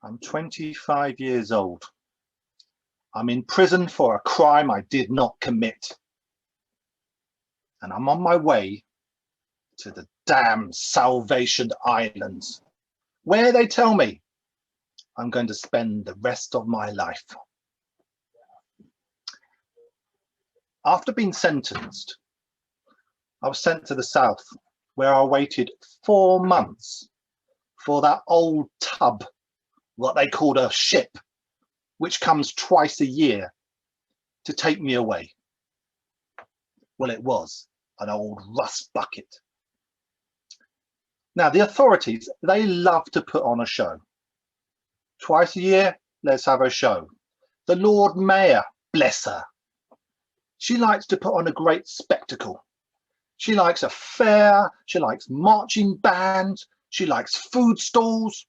I'm 25 years old. I'm in prison for a crime I did not commit. And I'm on my way to the damn Salvation Islands, where they tell me I'm going to spend the rest of my life. After being sentenced, I was sent to the south, where I waited 4 months for that old tub, what they called a ship, which comes twice a year, to take me away. Well, it was an old rust bucket. Now, the authorities, they love to put on a show. Twice a year, let's have a show. The Lord Mayor, bless her, she likes to put on a great spectacle. She likes a fair, she likes marching bands, she likes food stalls.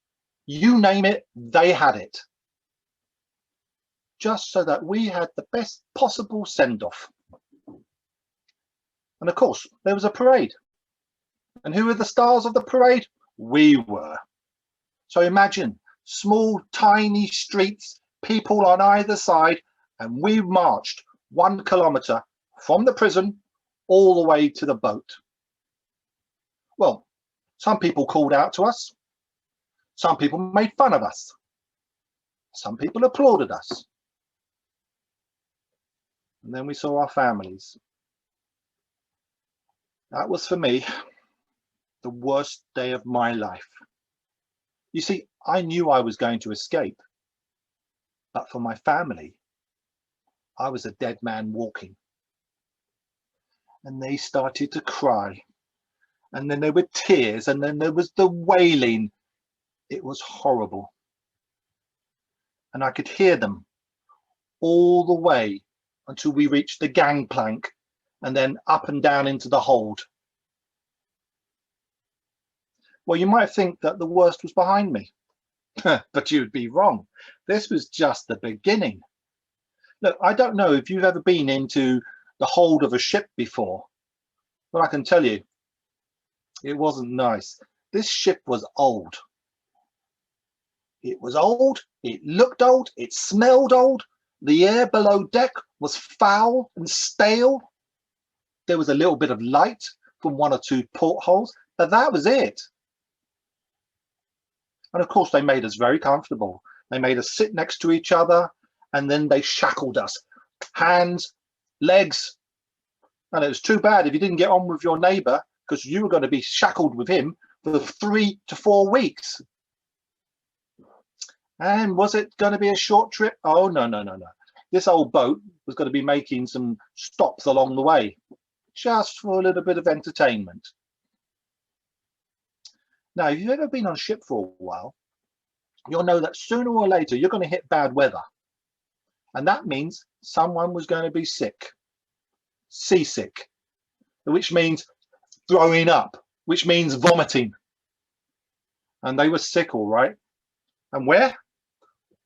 You name it, they had it. Just so that we had the best possible send-off. And of course, there was a parade. And who were the stars of the parade? We were. So imagine small, tiny streets, people on either side, and we marched 1 kilometre from the prison all the way to the boat. Well, some people called out to us. Some people made fun of us. Some people applauded us. And then we saw our families. That was, for me, the worst day of my life. You see, I knew I was going to escape, but for my family, I was a dead man walking. And they started to cry. And then there were tears, and then there was the wailing. It was horrible. And I could hear them all the way until we reached the gangplank and then up and down into the hold. Well, you might think that the worst was behind me, but you'd be wrong. This was just the beginning. Look, I don't know if you've ever been into the hold of a ship before, but I can tell you, it wasn't nice. This ship was old. It was old, it looked old, it smelled old. The air below deck was foul and stale. There was a little bit of light from 1 or 2 portholes, but that was it. And of course, they made us very comfortable. They made us sit next to each other, and then they shackled us, hands, legs. And it was too bad if you didn't get on with your neighbour, because you were going to be shackled with him for 3 to 4 weeks. And was it going to be a short trip? Oh, no, no, no, no. This old boat was going to be making some stops along the way, just for a little bit of entertainment. Now, if you've ever been on a ship for a while, you'll know that sooner or later you're going to hit bad weather. And that means someone was going to be sick, seasick, which means throwing up, which means vomiting. And they were sick, all right. And where?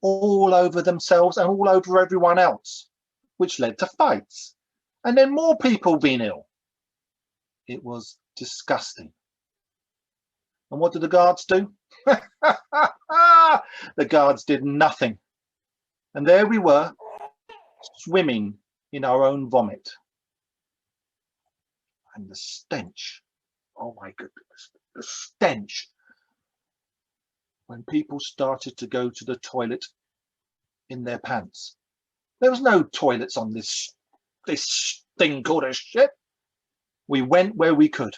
All over themselves and all over everyone else, which led to fights. And then more people being ill. It was disgusting. And what did the guards do? The guards did nothing. And there we were, swimming in our own vomit. And the stench, oh my goodness, the stench. When people started to go to the toilet in their pants. There was no toilets on this thing called a ship. We went where we could.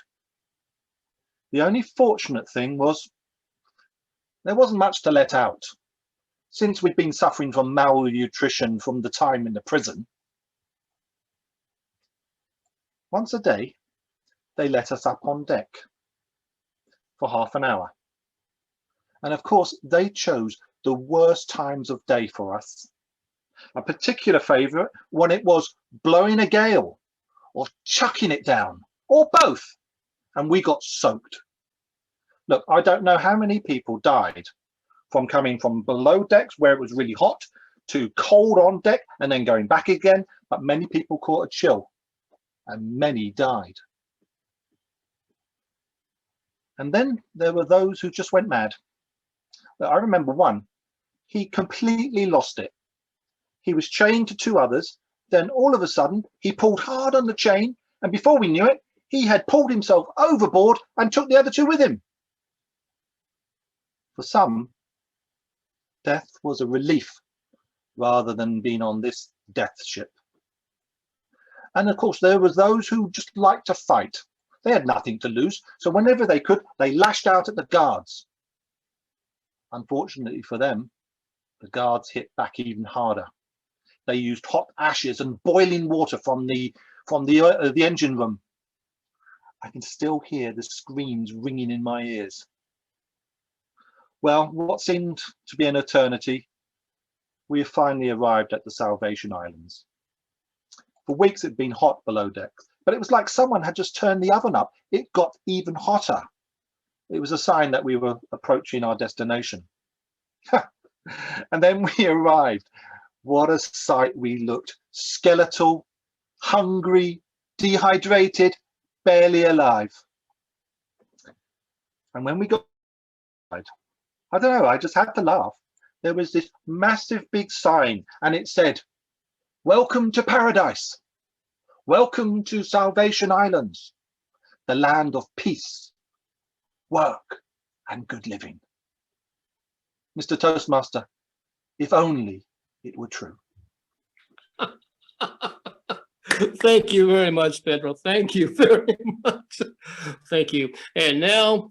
The only fortunate thing was there wasn't much to let out. Since we'd been suffering from malnutrition from the time in the prison, once a day, they let us up on deck for half an hour. And of course, they chose the worst times of day for us. A particular favourite when it was blowing a gale or chucking it down or both. And we got soaked. Look, I don't know how many people died from coming from below decks where it was really hot to cold on deck and then going back again. But many people caught a chill and many died. And then there were those who just went mad. I remember one he completely lost it. He was chained to two others. Then all of a sudden, he pulled hard on the chain, and before we knew it, he had pulled himself overboard and took the other two with him. For some, death was a relief rather than being on this death ship. And of course, there was those who just liked to fight. They had nothing to lose, so whenever they could, they lashed out at the guards. Unfortunately for them, the guards hit back even harder. They used hot ashes and boiling water from the engine room. I can still hear the screams ringing in my ears. Well, what seemed to be an eternity, we have finally arrived at the Salvation Islands. For weeks it'd been hot below deck, but it was like someone had just turned the oven up. It got even hotter. It was a sign that we were approaching our destination. And then we arrived. What a sight we looked. Skeletal, hungry, dehydrated, barely alive. And when we got inside, I don't know, I just had to laugh. There was this massive big sign and it said, "Welcome to paradise. Welcome to Salvation Islands, the land of peace, work, and good living." Mr. Toastmaster, if only it were true. Thank you very much, Pedro. Thank you very much. Thank you. And now